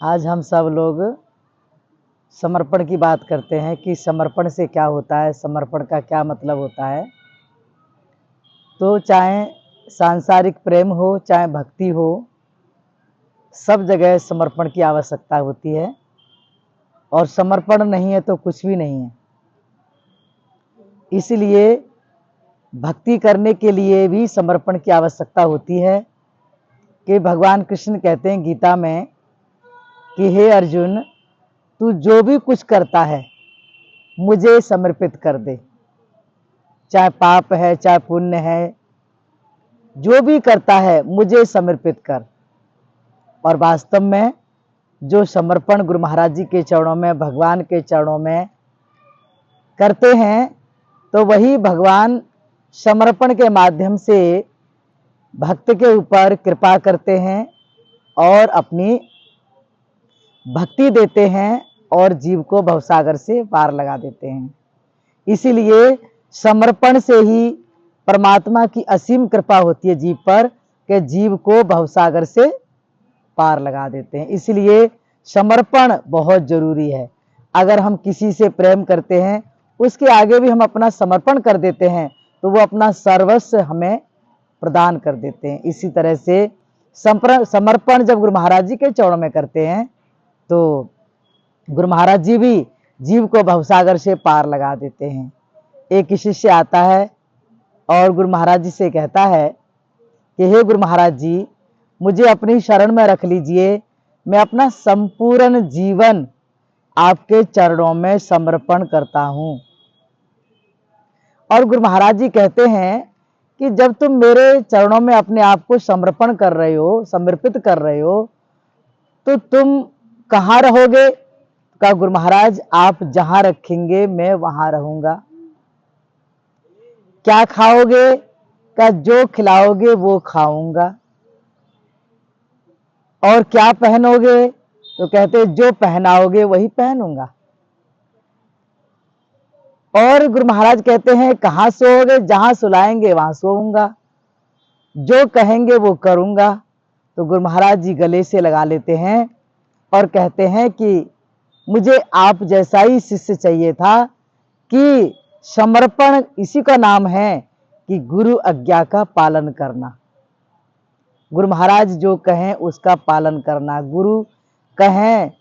आज हम सब लोग समर्पण की बात करते हैं कि समर्पण से क्या होता है, समर्पण का क्या मतलब होता है। तो चाहे सांसारिक प्रेम हो, चाहे भक्ति हो, सब जगह समर्पण की आवश्यकता होती है और समर्पण नहीं है तो कुछ भी नहीं है। इसलिए भक्ति करने के लिए भी समर्पण की आवश्यकता होती है कि भगवान कृष्ण कहते हैं गीता में कि हे अर्जुन, तू जो भी कुछ करता है मुझे समर्पित कर दे। चाहे पाप है, चाहे पुण्य है, जो भी करता है मुझे समर्पित कर। और वास्तव में जो समर्पण गुरु महाराज जी के चरणों में, भगवान के चरणों में करते हैं, तो वही भगवान समर्पण के माध्यम से भक्त के ऊपर कृपा करते हैं और अपनी भक्ति देते हैं और जीव को भवसागर से पार लगा देते हैं। इसीलिए समर्पण से ही परमात्मा की असीम कृपा होती है जीव पर कि जीव को भवसागर से पार लगा देते हैं। इसलिए समर्पण बहुत जरूरी है। अगर हम किसी से प्रेम करते हैं, उसके आगे भी हम अपना समर्पण कर देते हैं, तो वो अपना सर्वस्व हमें प्रदान कर देते हैं। इसी तरह से समर्पण जब गुरु महाराज जी के चरणों में करते हैं, तो गुरु महाराज जी भी जीव को भवसागर से पार लगा देते हैं। एक शिष्य आता है और गुरु महाराज जी से कहता है कि हे गुरु महाराज जी, मुझे अपनी शरण में रख लीजिए, मैं अपना संपूर्ण जीवन आपके चरणों में समर्पण करता हूं। और गुरु महाराज जी कहते हैं कि जब तुम मेरे चरणों में अपने आप को समर्पण कर रहे हो, समर्पित कर रहे हो, तो तुम कहाँ रहोगे? कहा गुरु महाराज, आप जहां रखेंगे मैं वहां रहूंगा। क्या खाओगे? कहा जो खिलाओगे वो खाऊंगा। और क्या पहनोगे? तो कहते जो पहनाओगे वही पहनूंगा। और गुरु महाराज कहते हैं कहाँ सोओगे? जहां सुलाएंगे वहां सोऊंगा। जो कहेंगे वो करूंगा। तो गुरु महाराज जी गले से लगा लेते हैं और कहते हैं कि मुझे आप जैसा ही शिष्य चाहिए था, कि समर्पण इसी का नाम है कि गुरु आज्ञा का पालन करना। गुरु महाराज जो कहें उसका पालन करना। गुरु कहें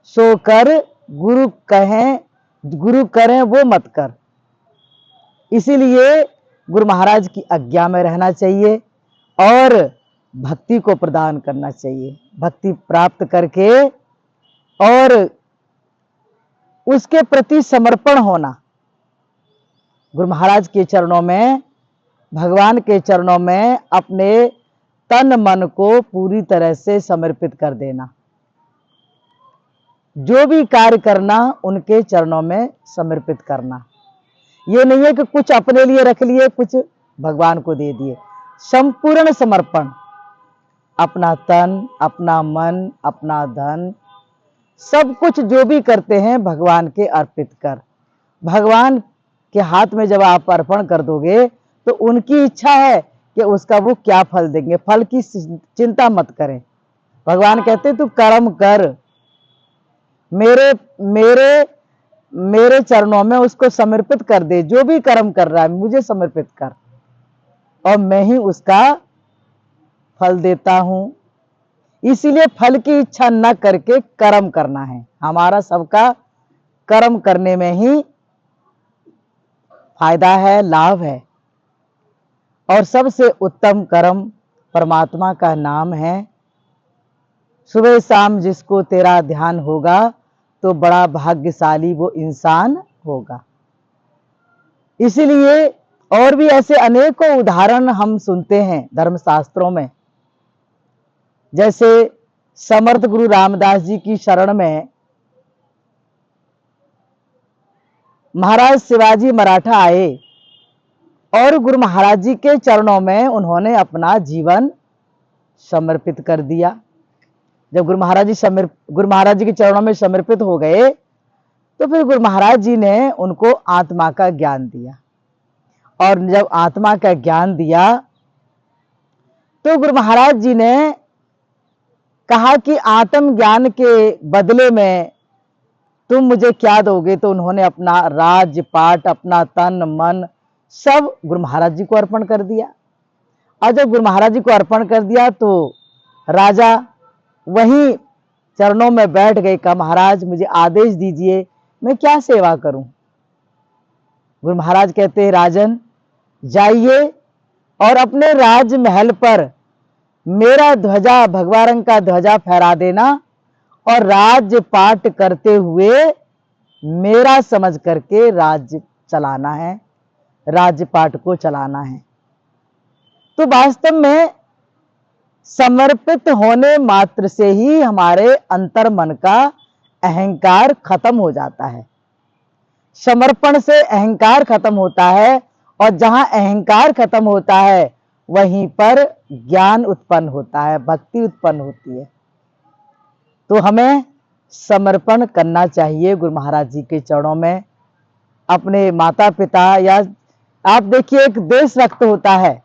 सो कर, गुरु कहें, गुरु करें वो मत कर। इसीलिए गुरु महाराज की आज्ञा में रहना चाहिए और भक्ति को प्रदान करना चाहिए। भक्ति प्राप्त करके और उसके प्रति समर्पण होना। गुरु महाराज के चरणों में, भगवान के चरणों में अपने तन मन को पूरी तरह से समर्पित कर देना। जो भी कार्य करना उनके चरणों में समर्पित करना। ये नहीं है कि कुछ अपने लिए रख लिए, कुछ भगवान को दे दिए। संपूर्ण समर्पण, अपना तन, अपना मन, अपना धन, सब कुछ जो भी करते हैं भगवान के अर्पित कर। भगवान के हाथ में जब आप अर्पण कर दोगे, तो उनकी इच्छा है कि उसका वो क्या फल देंगे। फल की चिंता मत करें। भगवान कहते तू कर्म कर, मेरे मेरे मेरे चरणों में उसको समर्पित कर दे। जो भी कर्म कर रहा है मुझे समर्पित कर और मैं ही उसका फल देता हूं। इसीलिए फल की इच्छा न करके कर्म करना है। हमारा सबका कर्म करने में ही फायदा है, लाभ है। और सबसे उत्तम कर्म परमात्मा का नाम है। सुबह शाम जिसको तेरा ध्यान होगा, तो बड़ा भाग्यशाली वो इंसान होगा। इसीलिए और भी ऐसे अनेकों उदाहरण हम सुनते हैं धर्मशास्त्रों में। जैसे समर्थ गुरु रामदास जी की शरण में महाराज शिवाजी मराठा आए और गुरु महाराज जी के चरणों में उन्होंने अपना जीवन समर्पित कर दिया। जब गुरु महाराज जी के चरणों में समर्पित हो गए, तो फिर गुरु महाराज जी ने उनको आत्मा का ज्ञान दिया। और जब आत्मा का ज्ञान दिया, तो गुरु महाराज जी ने कहा कि आत्म ज्ञान के बदले में तुम मुझे क्या दोगे? तो उन्होंने अपना राज्य पाट, अपना तन मन सब गुरु महाराज जी को अर्पण कर दिया। और जब गुरु महाराज जी को अर्पण कर दिया तो राजा वहीं चरणों में बैठ गए। कहा महाराज मुझे आदेश दीजिए, मैं क्या सेवा करूं? गुरु महाराज कहते हैं राजन जाइए और अपने राजमहल पर मेरा ध्वजा, भगवा रंग का ध्वजा फहरा देना और राज्य पाठ करते हुए मेरा समझ करके राज्य चलाना है, राज्य पाठ को चलाना है। तो वास्तव में समर्पित होने मात्र से ही हमारे अंतर मन का अहंकार खत्म हो जाता है। समर्पण से अहंकार खत्म होता है और जहां अहंकार खत्म होता है वहीं पर ज्ञान उत्पन्न होता है, भक्ति उत्पन्न होती है। तो हमें समर्पण करना चाहिए गुरु महाराज जी के चरणों में। अपने माता पिता, या आप देखिए एक देशभक्त होता है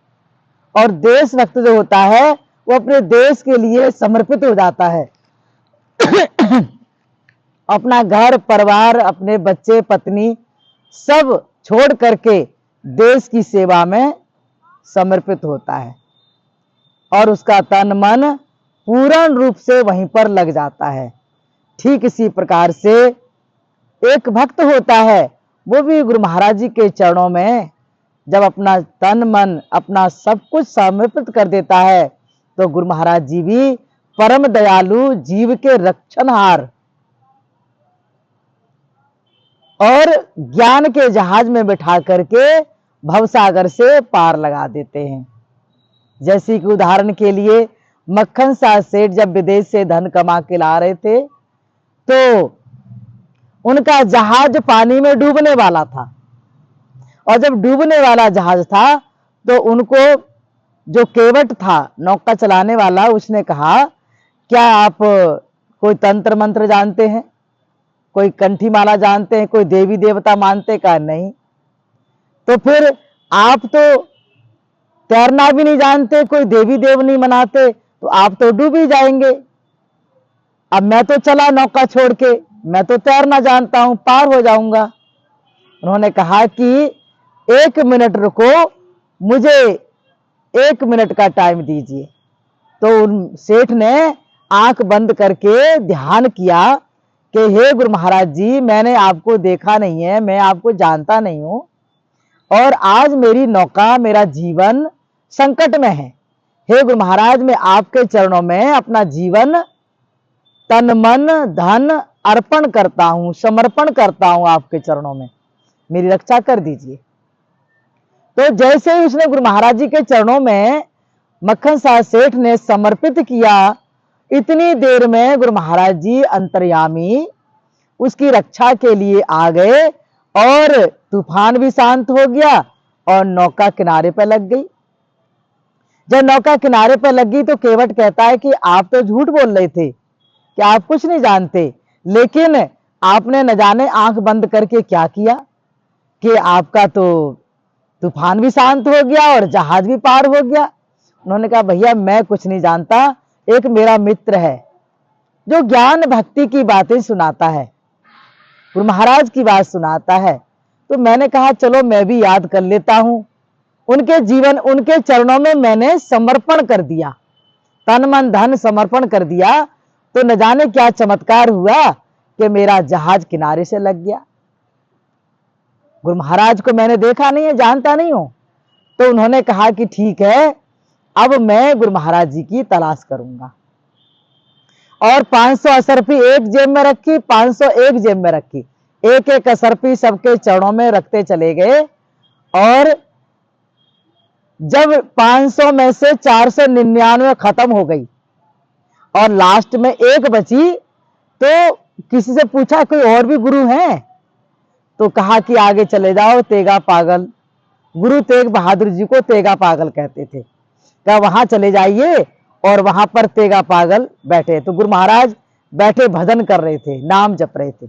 और देशभक्त जो होता है वो अपने देश के लिए समर्पित हो जाता है। अपना घर परिवार, अपने बच्चे पत्नी सब छोड़ करके देश की सेवा में समर्पित होता है और उसका तन मन पूर्ण रूप से वहीं पर लग जाता है। ठीक इसी प्रकार से एक भक्त होता है, वो भी गुरु महाराज जी के चरणों में जब अपना तन मन, अपना सब कुछ समर्पित कर देता है तो गुरु महाराज जी भी परम दयालु, जीव के रक्षणहार और ज्ञान के जहाज में बिठा करके भवसागर से पार लगा देते हैं। जैसे कि उदाहरण के लिए मक्खन साहब सेठ जब विदेश से धन कमा के ला रहे थे तो उनका जहाज पानी में डूबने वाला था और जब डूबने वाला जहाज था तो उनको जो केवट था नौका चलाने वाला, उसने कहा क्या आप कोई तंत्र मंत्र जानते हैं, कोई कंठी माला जानते हैं, कोई देवी देवता मानते? का नहीं। तो फिर आप तो तैरना भी नहीं जानते, कोई देवी देव नहीं मनाते, तो आप तो डूब ही जाएंगे। अब मैं तो चला नौका छोड़ के, मैं तो तैरना जानता हूं, पार हो जाऊंगा। उन्होंने कहा कि 1 मिनट रुको, मुझे 1 मिनट का टाइम दीजिए। तो उन सेठ ने आंख बंद करके ध्यान किया कि हे गुरु महाराज जी, मैंने आपको देखा नहीं है, मैं आपको जानता नहीं हूं और आज मेरी नौका, मेरा जीवन संकट में है। हे गुरु महाराज, मैं आपके चरणों में अपना जीवन, तन मन धन अर्पण करता हूं, समर्पण करता हूं आपके चरणों में, मेरी रक्षा कर दीजिए। तो जैसे ही उसने गुरु महाराज जी के चरणों में मक्खन साहब सेठ ने समर्पित किया, इतनी देर में गुरु महाराज जी अंतर्यामी उसकी रक्षा के लिए आ गए और तूफान भी शांत हो गया और नौका किनारे पर लग गई। जब नौका किनारे पर लग गई तो केवट कहता है कि आप तो झूठ बोल रहे थे कि आप कुछ नहीं जानते, लेकिन आपने न जाने आंख बंद करके क्या किया कि आपका तो तूफान भी शांत हो गया और जहाज भी पार हो गया। उन्होंने कहा भैया मैं कुछ नहीं जानता, एक मेरा मित्र है जो ज्ञान भक्ति की बातें सुनाता है, गुरु महाराज की बात सुनाता है। तो मैंने कहा चलो मैं भी याद कर लेता हूं। उनके जीवन, उनके चरणों में मैंने समर्पण कर दिया, तन मन धन समर्पण कर दिया, तो न जाने क्या चमत्कार हुआ कि मेरा जहाज किनारे से लग गया। गुरु महाराज को मैंने देखा नहीं है, जानता नहीं हूं। तो उन्होंने कहा कि ठीक है, अब मैं गुरु महाराज जी की तलाश करूंगा। और 500 असरफी एक जेब में रखी, 500 एक जेब में रखी, एक एक असरफी सबके चरणों में रखते चले गए। और जब 500 में से 499 खत्म हो गई और लास्ट में एक बची, तो किसी से पूछा कोई और भी गुरु हैं? तो कहा कि आगे चले जाओ, तेगा पागल, गुरु तेग बहादुर जी को तेगा पागल कहते थे, क्या वहां चले जाइए। और वहां पर तेगा पागल बैठे, तो गुरु महाराज बैठे भजन कर रहे थे, नाम जप रहे थे।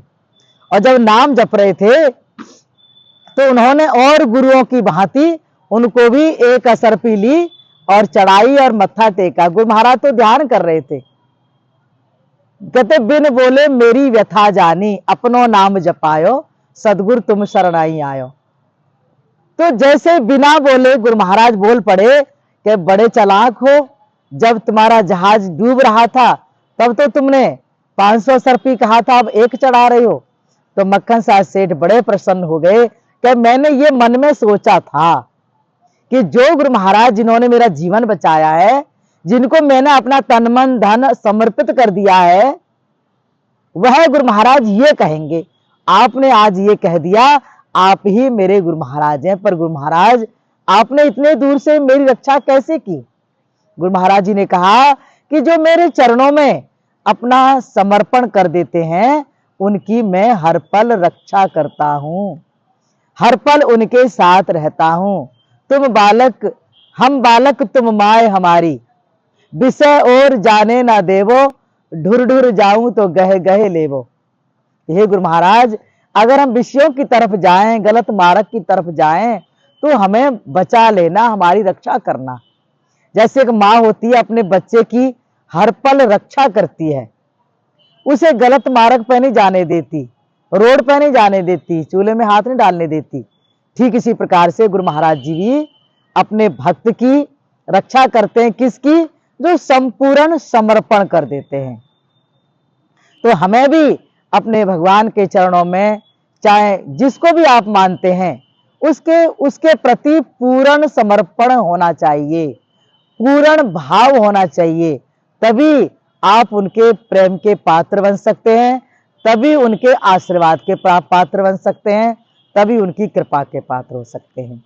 और जब नाम जप रहे थे तो उन्होंने और गुरुओं की भांति उनको भी एक असरफी ली और चढ़ाई और मत्था टेका। गुरु महाराज तो ध्यान कर रहे थे कहते बिन बोले मेरी व्यथा जानी, अपनो नाम जपायो, सदगुरु तुम शरणाई आयो। तो जैसे बिना बोले गुरु महाराज बोल पड़े कि बड़े चालाक हो, जब तुम्हारा जहाज डूब रहा था तब तो तुमने 500 सर्पी कहा था, अब एक चढ़ा रहे हो। तो मक्खन साहब सेठ बड़े प्रसन्न हो गए कि मैंने ये मन में सोचा था कि जो गुरु महाराज जिन्होंने मेरा जीवन बचाया है, जिनको मैंने अपना तन मन धन समर्पित कर दिया है, वह गुरु महाराज ये कहेंगे। आपने आज ये कह दिया, आप ही मेरे गुरु महाराज हैं। पर गुरु महाराज आपने इतने दूर से मेरी रक्षा कैसे की? गुरु महाराज जी ने कहा कि जो मेरे चरणों में अपना समर्पण कर देते हैं, उनकी मैं हर पल रक्षा करता हूं, हर पल उनके साथ रहता हूं। तुम बालक हम बालक तुम माए हमारी, विषय और जाने ना देवो, ढुर ढुर जाऊं तो गह गह लेवो। हे गुरु महाराज, अगर हम विषयों की तरफ जाएं, गलत मार्ग की तरफ जाएं, तो हमें बचा लेना, हमारी रक्षा करना। जैसे एक माँ होती है, अपने बच्चे की हर पल रक्षा करती है, उसे गलत मार्ग पर नहीं जाने देती, रोड पर नहीं जाने देती, चूल्हे में हाथ नहीं डालने देती। ठीक इसी प्रकार से गुरु महाराज जी भी अपने भक्त की रक्षा करते हैं। किसकी? जो संपूर्ण समर्पण कर देते हैं। तो हमें भी अपने भगवान के चरणों में, चाहे जिसको भी आप मानते हैं, उसके प्रति पूर्ण समर्पण होना चाहिए, पूर्ण भाव होना चाहिए। तभी आप उनके प्रेम के पात्र बन सकते हैं, तभी उनके आशीर्वाद के पात्र बन सकते हैं, तभी उनकी कृपा के पात्र हो सकते हैं।